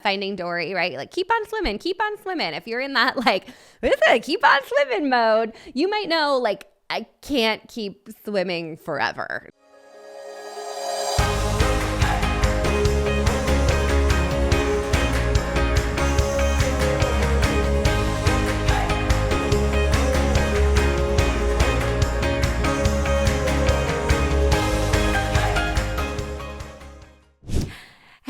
Finding Dory, right? Like keep on swimming, keep on swimming. If you're in that like, keep on swimming mode, you might know like, I can't keep swimming forever.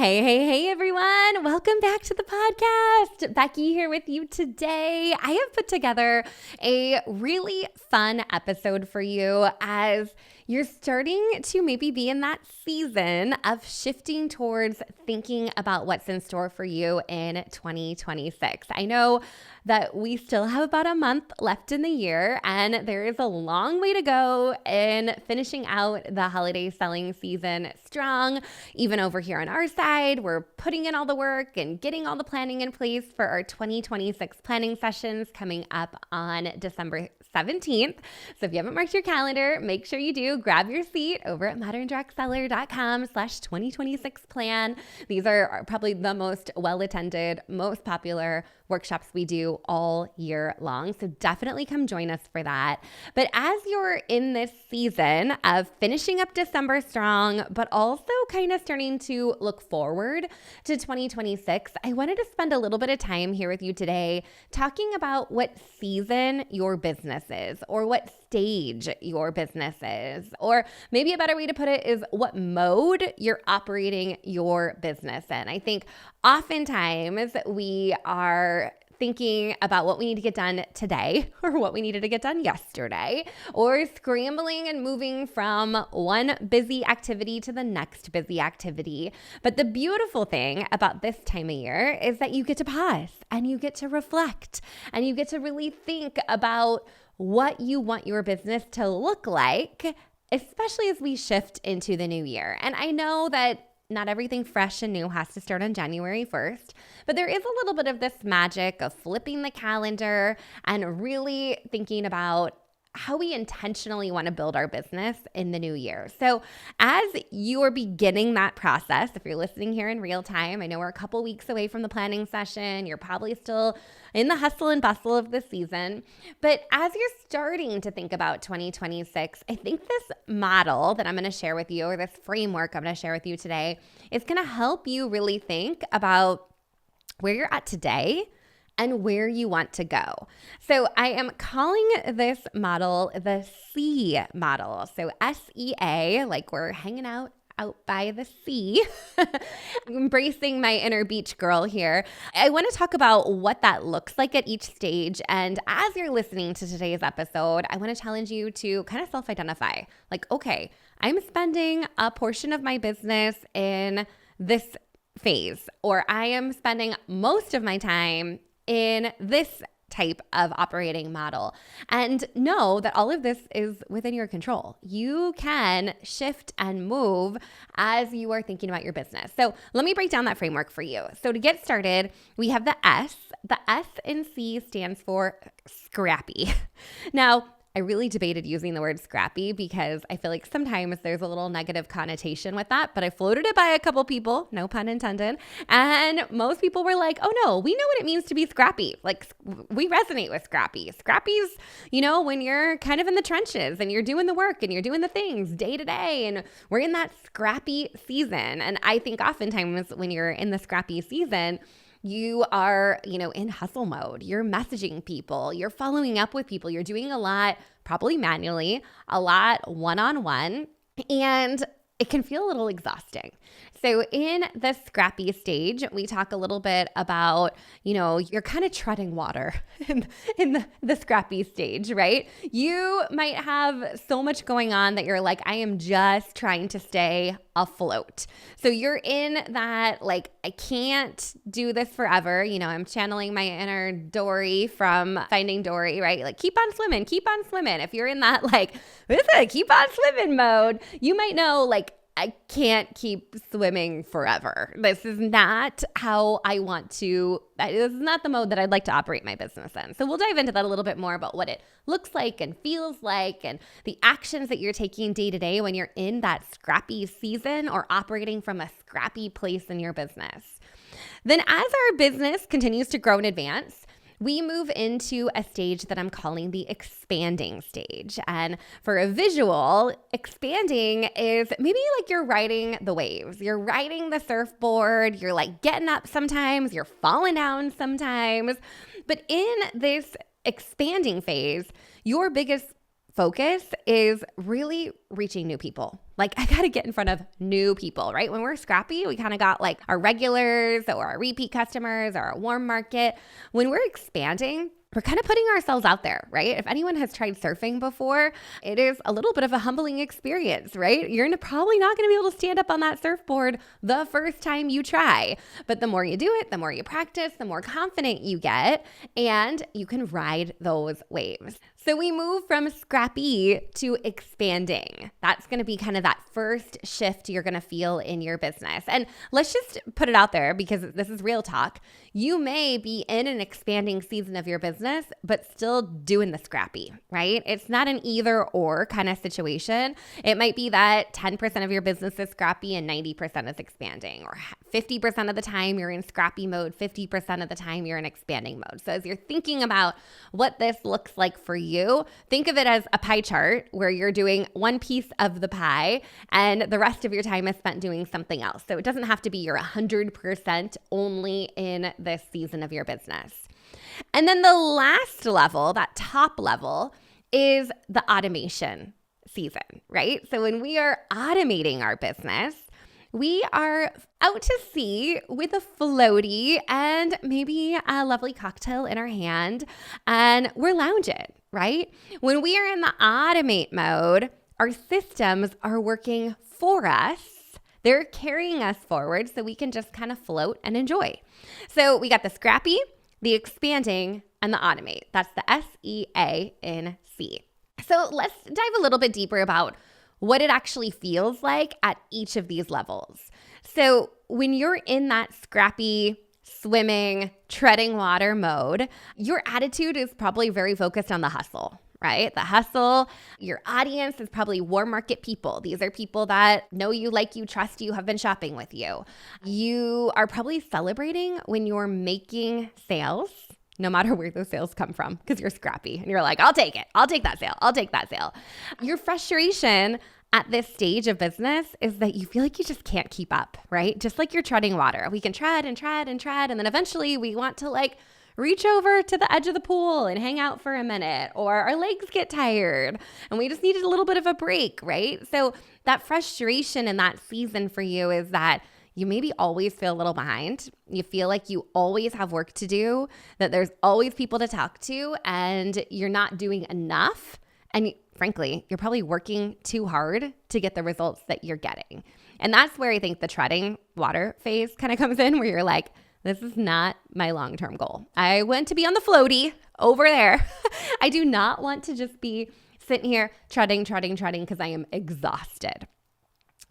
Hey, everyone. Welcome back to the podcast. Becky here with you today. I have put together a really fun episode for you as you're starting to maybe be in that season of shifting towards thinking about what's in store for you in 2026. I know that we still have about a month left in the year, and there is a long way to go in finishing out the holiday selling season strong. Even over here on our side, we're putting in all the work and getting all the planning in place for our 2026 planning sessions coming up on December 17th. So if you haven't marked your calendar, make sure you do. Grab your seat over at moderndirect-seller.com/2026 plan. These are probably the most well-attended, most popular workshops we do all year long. So definitely come join us for that. But as you're in this season of finishing up December strong, but also kind of starting to look forward to 2026, I wanted to spend a little bit of time here with you today talking about what season your business is, or what stage your business is, or maybe a better way to put it is what mode you're operating your business in. I think oftentimes we are thinking about what we need to get done today or what we needed to get done yesterday, or scrambling and moving from one busy activity to the next busy activity. But the beautiful thing about this time of year is that you get to pause and you get to reflect and you get to really think about what you want your business to look like, especially as we shift into the new year. And I know that not everything fresh and new has to start on January 1st, but there is a little bit of this magic of flipping the calendar and really thinking about how we intentionally want to build our business in the new year. So as you are beginning that process, if you're listening here in real time, I know we're a couple weeks away from the planning session. You're probably still in the hustle and bustle of the season. But as you're starting to think about 2026, I think this model that I'm going to share with you, or this framework I'm going to share with you today, is going to help you really think about where you're at today and where you want to go. So I am calling this model the SEA model. So SEA, like we're hanging out by the sea, embracing my inner beach girl here. I want to talk about what that looks like at each stage. And as you're listening to today's episode, I want to challenge you to kind of self-identify. Like, okay, I'm spending a portion of my business in this phase, or I am spending most of my time in this type of operating model. And know that all of this is within your control. You can shift and move as you are thinking about your business. So let me break down that framework for you. So to get started, we have the S. The S in C stands for Scrappy. Now, I really debated using the word scrappy because I feel like sometimes there's a little negative connotation with that, but I floated it by a couple people, no pun intended, and most people were like, oh no, we know what it means to be scrappy. Like, we resonate with scrappy. Scrappy's, when you're kind of in the trenches and you're doing the work and you're doing the things day to day, and we're in that scrappy season. And I think oftentimes when you're in the scrappy season, you are, in hustle mode. You're messaging people, you're following up with people, you're doing a lot, probably manually, a lot one-on-one, and it can feel a little exhausting. So in the scrappy stage, we talk a little bit about, you're kind of treading water in the scrappy stage, right? You might have so much going on that you're like, I am just trying to stay afloat. So you're in that, like, I can't do this forever. I'm channeling my inner Dory from Finding Dory, right? Like, keep on swimming, keep on swimming. If you're in that, like, keep on swimming mode, you might know, like, I can't keep swimming forever. This is not how I want to, this is not the mode that I'd like to operate my business in. So we'll dive into that a little bit more about what it looks like and feels like and the actions that you're taking day to day when you're in that scrappy season or operating from a scrappy place in your business. Then as our business continues to grow and advance, we move into a stage that I'm calling the expanding stage. And for a visual, expanding is maybe like you're riding the waves. You're riding the surfboard. You're like getting up sometimes. You're falling down sometimes. But in this expanding phase, your biggest focus is really reaching new people. Like, I got to get in front of new people, right? When we're Scrappy, we kind of got like our regulars or our repeat customers or our warm market. When we're expanding, we're kind of putting ourselves out there, right? If anyone has tried surfing before, it is a little bit of a humbling experience, right? You're probably not going to be able to stand up on that surfboard the first time you try. But the more you do it, the more you practice, the more confident you get, and you can ride those waves. So we move from Scrappy to expanding. That's going to be kind of that first shift you're going to feel in your business. And let's just put it out there because this is real talk. You may be in an expanding season of your business, but still doing the Scrappy, right? It's not an either or kind of situation. It might be that 10% of your business is Scrappy and 90% is expanding, or 50% of the time you're in Scrappy mode, 50% of the time you're in expanding mode. So as you're thinking about what this looks like for you, think of it as a pie chart where you're doing one piece of the pie and the rest of your time is spent doing something else. So it doesn't have to be your 100% only in this season of your business. And then the last level, that top level, is the automation season, right? So when we are automating our business, we are out to sea with a floaty and maybe a lovely cocktail in our hand, and we're lounging, right? When we are in the automate mode, our systems are working for us. They're carrying us forward so we can just kind of float and enjoy. So we got the Scrappy, the expanding, and the automate. That's the SEANC. So let's dive a little bit deeper about what it actually feels like at each of these levels. So when you're in that Scrappy, swimming, treading water mode, your attitude is probably very focused on the hustle, right? The hustle. Your audience is probably warm market people. These are people that know you, like you, trust you, have been shopping with you. You are probably celebrating when you're making sales, no matter where those sales come from, because you're Scrappy and you're like, I'll take it. I'll take that sale. I'll take that sale. Your frustration at this stage of business is that you feel like you just can't keep up, right? Just like you're treading water. We can tread and tread and tread. And then eventually we want to like reach over to the edge of the pool and hang out for a minute, or our legs get tired and we just needed a little bit of a break, right? So that frustration in that season for you is that you maybe always feel a little behind. You feel like you always have work to do, that there's always people to talk to, and you're not doing enough. And frankly, you're probably working too hard to get the results that you're getting. And that's where I think the treading water phase kind of comes in, where you're like, this is not my long-term goal. I want to be on the floaty over there. I do not want to just be sitting here treading because I am exhausted.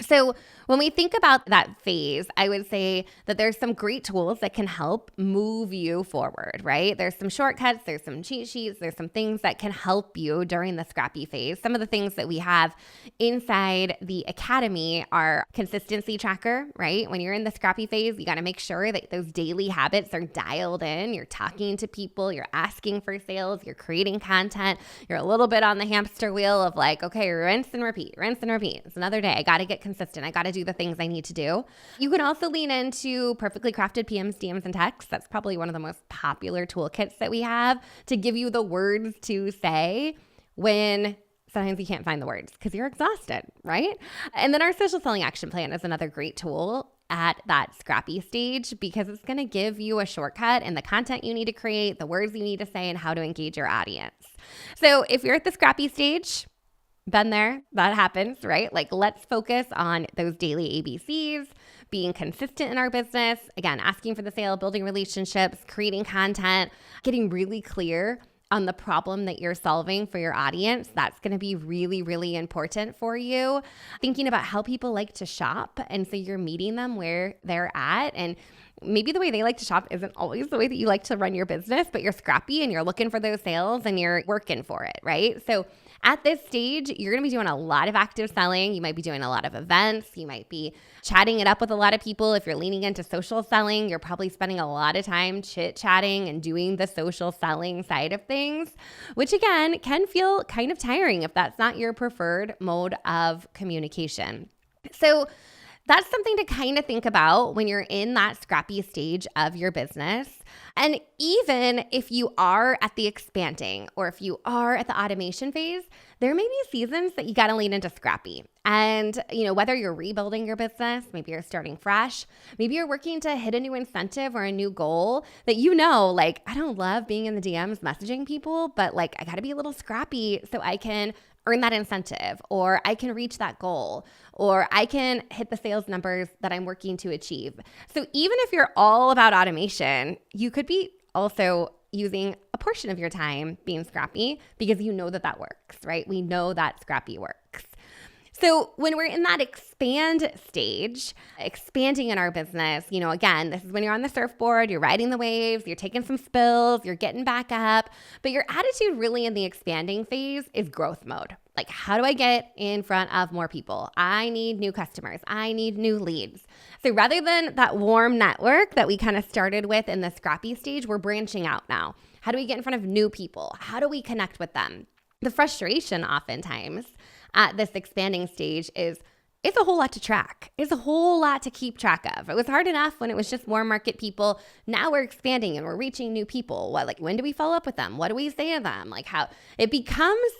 So when we think about that phase, I would say that there's some great tools that can help move you forward, right? There's some shortcuts, there's some cheat sheets, there's some things that can help you during the Scrappy phase. Some of the things that we have inside the academy are consistency tracker, right? When you're in the Scrappy phase, you got to make sure that those daily habits are dialed in. You're talking to people, you're asking for sales, you're creating content. You're a little bit on the hamster wheel of like, okay, rinse and repeat. It's another day. I got to get consistent. I got to do the things I need to do. You can also lean into perfectly crafted PMs, DMs, and texts. That's probably one of the most popular toolkits that we have to give you the words to say when sometimes you can't find the words because you're exhausted, right? And then our social selling action plan is another great tool at that Scrappy stage because it's going to give you a shortcut in the content you need to create, the words you need to say, and how to engage your audience. So if you're at the Scrappy stage, been there, that happens, right? Like, let's focus on those daily ABCs, being consistent in our business, again, asking for the sale, building relationships, creating content, getting really clear on the problem that you're solving for your audience. That's going to be really, really important for you. Thinking about how people like to shop. And so you're meeting them where they're at. And maybe the way they like to shop isn't always the way that you like to run your business, but you're Scrappy and you're looking for those sales and you're working for it, right? So At this stage, you're going to be doing a lot of active selling. You might be doing a lot of events. You might be chatting it up with a lot of people. If you're leaning into social selling, you're probably spending a lot of time chit-chatting and doing the social selling side of things, which again can feel kind of tiring if that's not your preferred mode of communication. So that's something to kind of think about when you're in that scrappy stage of your business. And even if you are at the expanding or if you are at the automation phase, there may be seasons that you got to lean into scrappy. And, whether you're rebuilding your business, maybe you're starting fresh, maybe you're working to hit a new incentive or a new goal that I don't love being in the DMs messaging people, but I got to be a little scrappy so I can earn that incentive, or I can reach that goal, or I can hit the sales numbers that I'm working to achieve. So even if you're all about automation, you could be also using a portion of your time being scrappy because you know that works, right? We know that scrappy works. So when we're in that expand stage, expanding in our business, again, this is when you're on the surfboard, you're riding the waves, you're taking some spills, you're getting back up, but your attitude really in the expanding phase is growth mode. How do I get in front of more people? I need new customers. I need new leads. So rather than that warm network that we kind of started with in the scrappy stage, we're branching out now. How do we get in front of new people? How do we connect with them? The frustration oftentimes at this expanding stage is it's a whole lot to track. It's a whole lot to keep track of. It was hard enough when it was just warm market people. Now we're expanding and we're reaching new people. When do we follow up with them? What do we say to them? How it becomes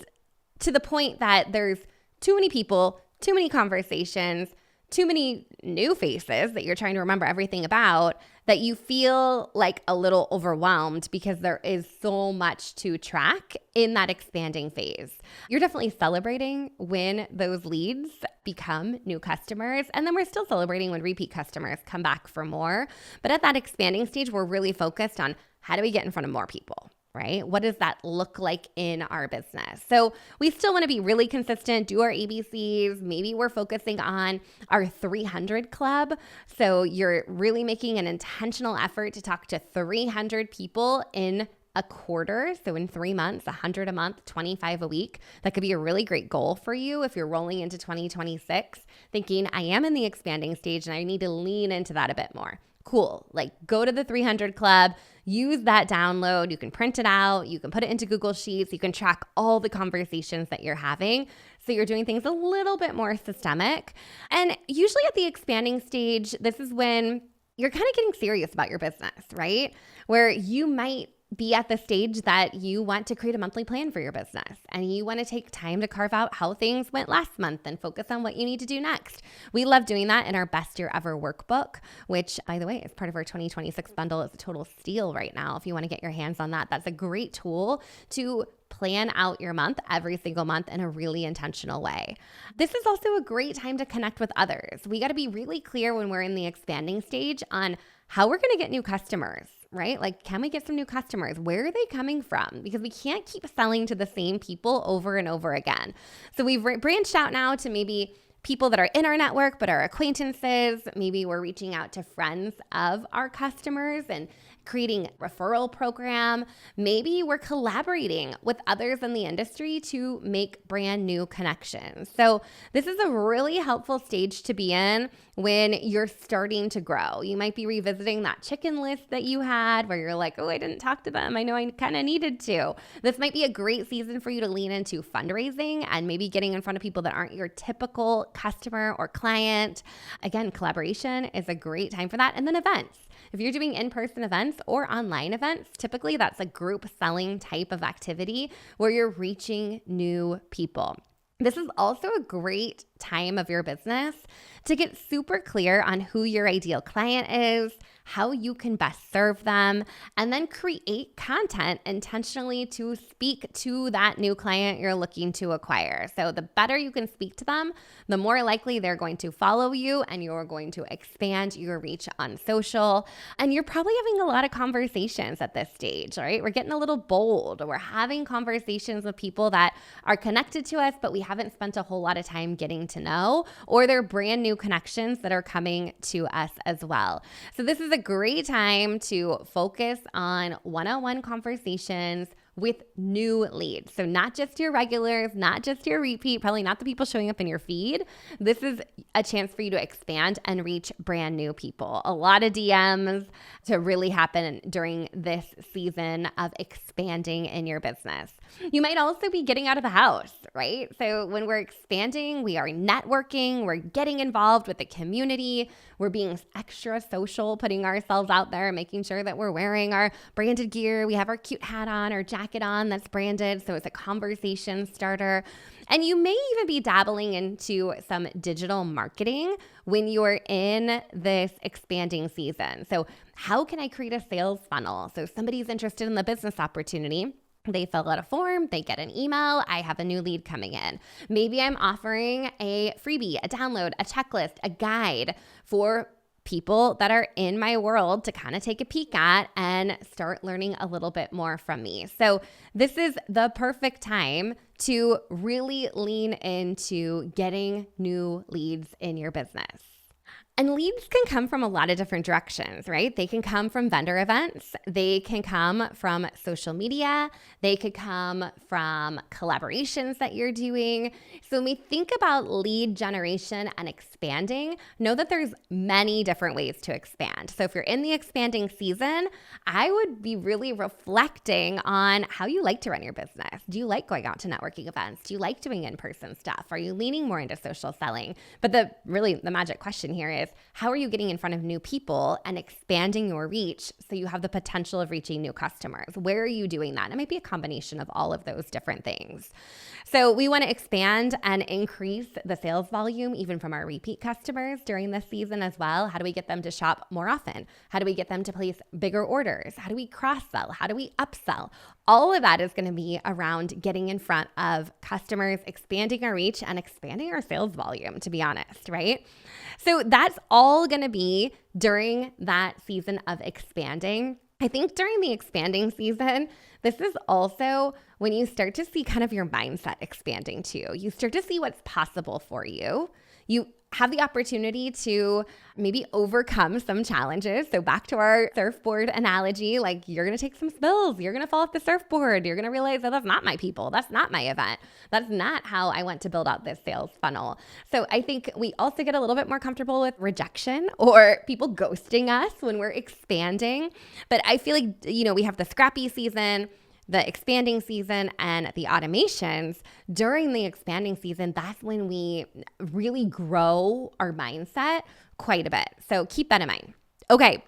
to the point that there's too many people, too many conversations, too many new faces that you're trying to remember everything about, that you feel a little overwhelmed because there is so much to track in that expanding phase. You're definitely celebrating when those leads become new customers, and then we're still celebrating when repeat customers come back for more. But at that expanding stage, we're really focused on how do we get in front of more people? Right? What does that look like in our business? So we still want to be really consistent, do our ABCs. Maybe we're focusing on our 300 club. So you're really making an intentional effort to talk to 300 people in a quarter. So in 3 months, 100 a month, 25 a week. That could be a really great goal for you if you're rolling into 2026, thinking I am in the expanding stage and I need to lean into that a bit more. Cool. Go to the 300 club, use that download. You can print it out. You can put it into Google Sheets. You can track all the conversations that you're having. So you're doing things a little bit more systemic. And usually at the expanding stage, this is when you're kind of getting serious about your business, right? Where you might be at the stage that you want to create a monthly plan for your business and you want to take time to carve out how things went last month and focus on what you need to do next. We love doing that in our Best Year Ever workbook, which, by the way, is part of our 2026 bundle. It's a total steal right now. If you want to get your hands on that, that's a great tool to plan out your month every single month in a really intentional way. This is also a great time to connect with others. We got to be really clear when we're in the expanding stage on how we're going to get new customers. Right? Can we get some new customers? Where are they coming from? Because we can't keep selling to the same people over and over again. So we've branched out now to maybe people that are in our network, but are acquaintances. Maybe we're reaching out to friends of our customers and creating a referral program. Maybe we're collaborating with others in the industry to make brand new connections. So this is a really helpful stage to be in when you're starting to grow. You might be revisiting that chicken list that you had where you're like, oh, I didn't talk to them. I know I kind of needed to. This might be a great season for you to lean into fundraising and maybe getting in front of people that aren't your typical customer or client. Again, collaboration is a great time for that. And then events. If you're doing in-person events or online events, typically that's a group selling type of activity where you're reaching new people. This is also a great time of your business to get super clear on who your ideal client is, how you can best serve them, and then create content intentionally to speak to that new client you're looking to acquire. So the better you can speak to them, the more likely they're going to follow you and you're going to expand your reach on social. And you're probably having a lot of conversations at this stage, right? We're getting a little bold. We're having conversations with people that are connected to us, but we haven't spent a whole lot of time getting to know, or they're brand new connections that are coming to us as well. So this is a great time to focus on one-on-one conversations with new leads. So not just your regulars, not just your repeat, probably not the people showing up in your feed. This is a chance for you to expand and reach brand new people. A lot of DMs to really happen during this season of expanding in your business. You might also be getting out of the house, right? So when we're expanding, we are networking, we're getting involved with the community, we're being extra social, putting ourselves out there, making sure that we're wearing our branded gear, we have our cute hat on or jacket on that's branded, so it's a conversation starter. And you may even be dabbling into some digital marketing when you're in this expanding season. So how can I create a sales funnel? So somebody's interested in the business opportunity. They fill out a form, they get an email, I have a new lead coming in. Maybe I'm offering a freebie, a download, a checklist, a guide for people that are in my world to kind of take a peek at and start learning a little bit more from me. So this is the perfect time to really lean into getting new leads in your business. And leads can come from a lot of different directions, right? They can come from vendor events. They can come from social media. They could come from collaborations that you're doing. So when we think about lead generation and expanding, know that there's many different ways to expand. So if you're in the expanding season, I would be really reflecting on how you like to run your business. Do you like going out to networking events? Do you like doing in-person stuff? Are you leaning more into social selling? But the magic question here is, how are you getting in front of new people and expanding your reach so you have the potential of reaching new customers? Where are you doing that? It might be a combination of all of those different things. So we want to expand and increase the sales volume even from our repeat customers during this season as well. How do we get them to shop more often? How do we get them to place bigger orders? How do we cross-sell? How do we upsell? All of that is going to be around getting in front of customers, expanding our reach and expanding our sales volume, to be honest, right? So that's all going to be during that season of expanding. I think during the expanding season, this is also when you start to see kind of your mindset expanding too. You start to see what's possible for you. You have the opportunity to maybe overcome some challenges. So back to our surfboard analogy, like you're going to take some spills, you're going to fall off the surfboard, you're going to realize that that's not my people, that's not my event, that's not how I want to build out this sales funnel. So I think we also get a little bit more comfortable with rejection or people ghosting us when we're expanding. But I feel like, we have the Scrappy season, the expanding season, and the automations. During the expanding season, that's when we really grow our mindset quite a bit. So keep that in mind. Okay,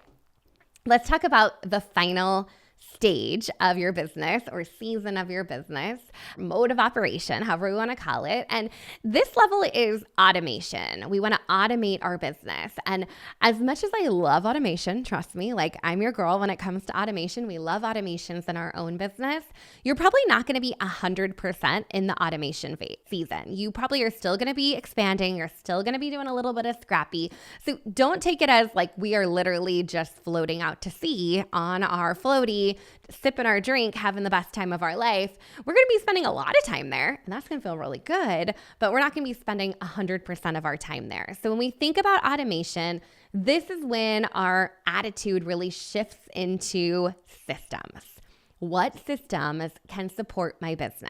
let's talk about the final stage of your business or season of your business, mode of operation, however we want to call it. And this level is automation. We want to automate our business. And as much as I love automation, trust me, like I'm your girl when it comes to automation. We love automations in our own business. You're probably not going to be 100% in the automation season. You probably are still going to be expanding. You're still going to be doing a little bit of Scrappy. So don't take it as like we are literally just floating out to sea on our floaty, sipping our drink, having the best time of our life. We're going to be spending a lot of time there, and that's going to feel really good, but we're not going to be spending 100% of our time there. So when we think about automation, this is when our attitude really shifts into systems. What systems can support my business?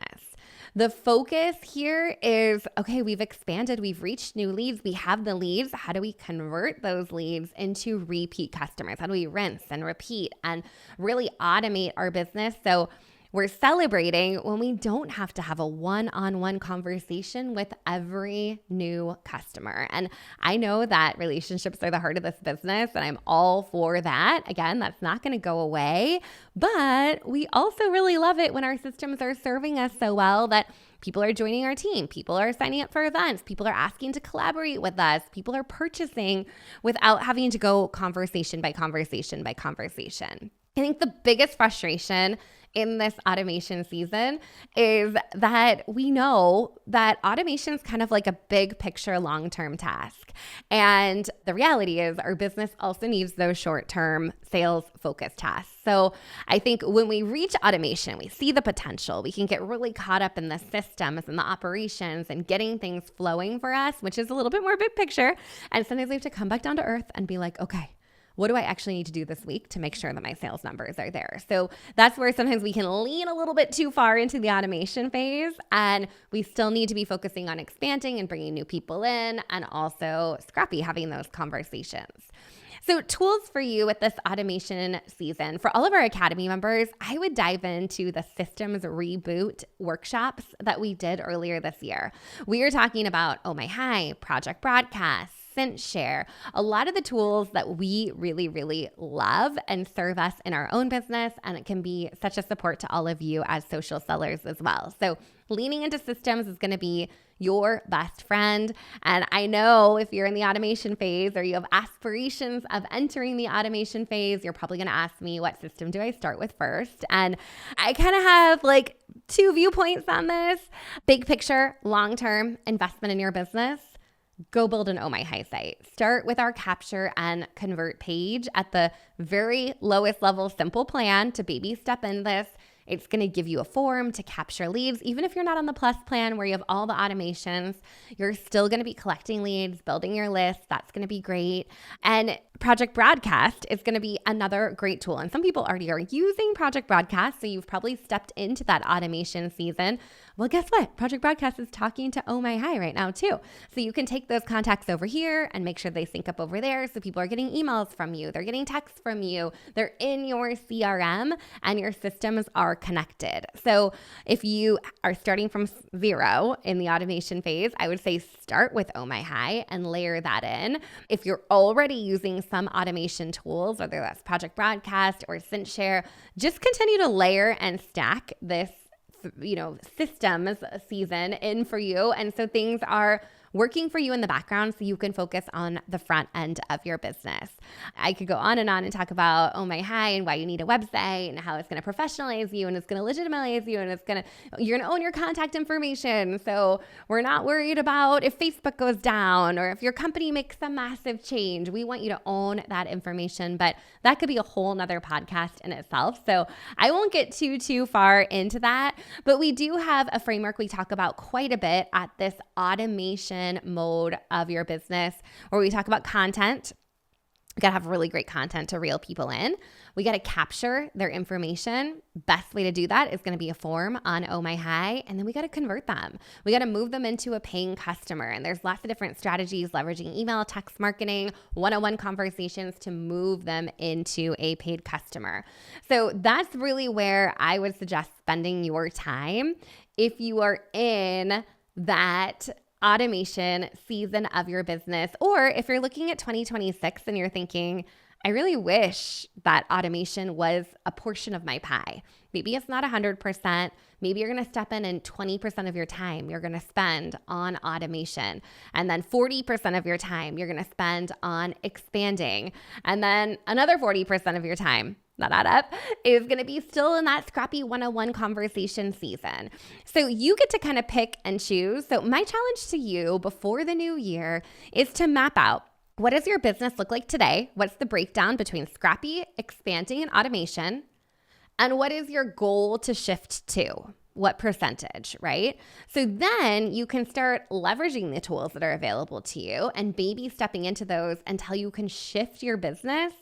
The focus here is, okay, we've expanded, we've reached new leads, we have the leads. How do we convert those leads into repeat customers? How do we rinse and repeat and really automate our business so we're celebrating when we don't have to have a one-on-one conversation with every new customer? And I know that relationships are the heart of this business, and I'm all for that. Again, that's not going to go away, but we also really love it when our systems are serving us so well that people are joining our team, people are signing up for events, people are asking to collaborate with us, people are purchasing without having to go conversation by conversation by conversation. I think the biggest frustration in this automation season is that we know that automation is kind of like a big picture, long-term task. And the reality is our business also needs those short-term sales focused tasks. So I think when we reach automation, we see the potential. We can get really caught up in the systems and the operations and getting things flowing for us, which is a little bit more big picture. And sometimes we have to come back down to earth and be like, okay, what do I actually need to do this week to make sure that my sales numbers are there? So that's where sometimes we can lean a little bit too far into the automation phase, and we still need to be focusing on expanding and bringing new people in, and also Scrappy having those conversations. So tools for you with this automation season. For all of our Academy members, I would dive into the systems reboot workshops that we did earlier this year. We are talking about Oh My High, Project Broadcast, Share, a lot of the tools that we really, really love and serve us in our own business, and it can be such a support to all of you as social sellers as well. So leaning into systems is going to be your best friend. And I know if you're in the automation phase or you have aspirations of entering the automation phase, you're probably going to ask me, what system do I start with first? And I kind of have like two viewpoints on this. Big picture, long-term investment in your business. Go build an Oh My High site. Start with our capture and convert page at the very lowest level simple plan to baby step in this. It's going to give you a form to capture leads. Even if you're not on the plus plan where you have all the automations, you're still going to be collecting leads, building your list. That's going to be great. And Project Broadcast is going to be another great tool. And some people already are using Project Broadcast, so you've probably stepped into that automation season. Well, guess what? Project Broadcast is talking to Oh My High right now too. So you can take those contacts over here and make sure they sync up over there. So people are getting emails from you. They're getting texts from you. They're in your CRM and your systems are connected. So if you are starting from zero in the automation phase, I would say start with Oh My High and layer that in. If you're already using some automation tools, whether that's Project Broadcast or Share, just continue to layer and stack this systems season in for you. And so things are working for you in the background so you can focus on the front end of your business. I could go on and talk about Oh My High and why you need a website and how it's going to professionalize you and it's going to legitimize you and you're going to own your contact information. So we're not worried about if Facebook goes down or if your company makes a massive change. We want you to own that information, but that could be a whole nother podcast in itself. So I won't get too far into that, but we do have a framework we talk about quite a bit at this automation mode of your business where we talk about content. We got to have really great content to reel people in. We got to capture their information. Best way to do that is going to be a form on Oh My High. And then we got to convert them. We got to move them into a paying customer. And there's lots of different strategies leveraging email, text marketing, one-on-one conversations to move them into a paid customer. So that's really where I would suggest spending your time if you are in that automation season of your business, or if you're looking at 2026 and you're thinking, I really wish that automation was a portion of my pie. Maybe it's not 100%. Maybe you're going to step in and 20% of your time you're going to spend on automation. And then 40% of your time you're going to spend on expanding. And then another 40% of your time, not add up, is going to be still in that Scrappy 101 conversation season. So you get to kind of pick and choose. So my challenge to you before the new year is to map out, what does your business look like today? What's the breakdown between Scrappy, expanding, and automation? And what is your goal to shift to? What percentage, right? So then you can start leveraging the tools that are available to you and baby stepping into those until you can shift your business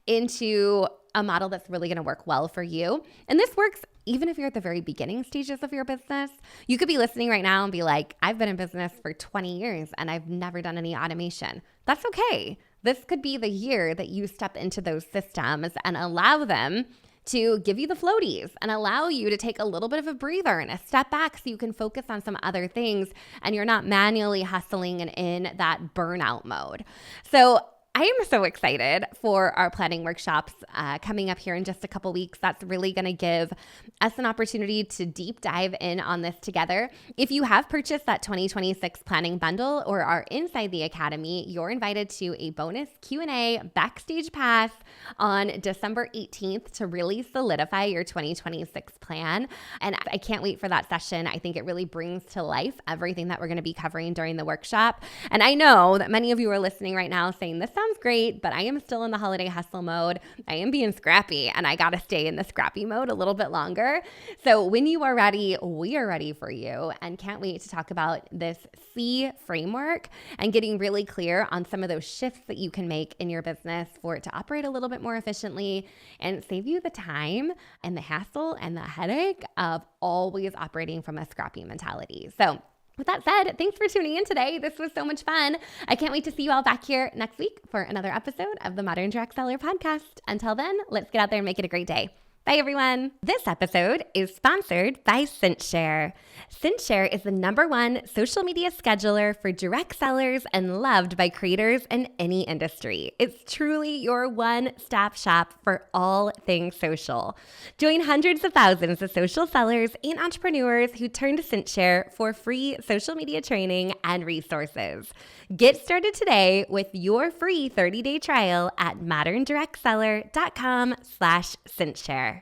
into a model that's really going to work well for you. And this works even if you're at the very beginning stages of your business. You could be listening right now and be like, I've been in business for 20 years and I've never done any automation. That's okay. This could be the year that you step into those systems and allow them to give you the floaties and allow you to take a little bit of a breather and a step back so you can focus on some other things and you're not manually hustling and in that burnout mode. So I am so excited for our planning workshops coming up here in just a couple weeks. That's really going to give us an opportunity to deep dive in on this together. If you have purchased that 2026 planning bundle or are inside the Academy, you're invited to a bonus Q&A backstage pass on December 18th to really solidify your 2026 plan. And I can't wait for that session. I think it really brings to life everything that we're going to be covering during the workshop. And I know that many of you are listening right now saying, this sounds sounds great, but I am still in the holiday hustle mode. I am being scrappy, and I got to stay in the scrappy mode a little bit longer. So when you are ready, we are ready for you, and can't wait to talk about this C framework and getting really clear on some of those shifts that you can make in your business for it to operate a little bit more efficiently and save you the time and the hassle and the headache of always operating from a scrappy mentality. So with that said, thanks for tuning in today. This was so much fun. I can't wait to see you all back here next week for another episode of the Modern Direct Seller Podcast. Until then, let's get out there and make it a great day. Bye, everyone. This episode is sponsored by CinchShare. CinchShare is the #1 social media scheduler for direct sellers and loved by creators in any industry. It's truly your one-stop shop for all things social. Join hundreds of thousands of social sellers and entrepreneurs who turn to CinchShare for free social media training and resources. Get started today with your free 30-day trial at moderndirectseller.com/CinchShare.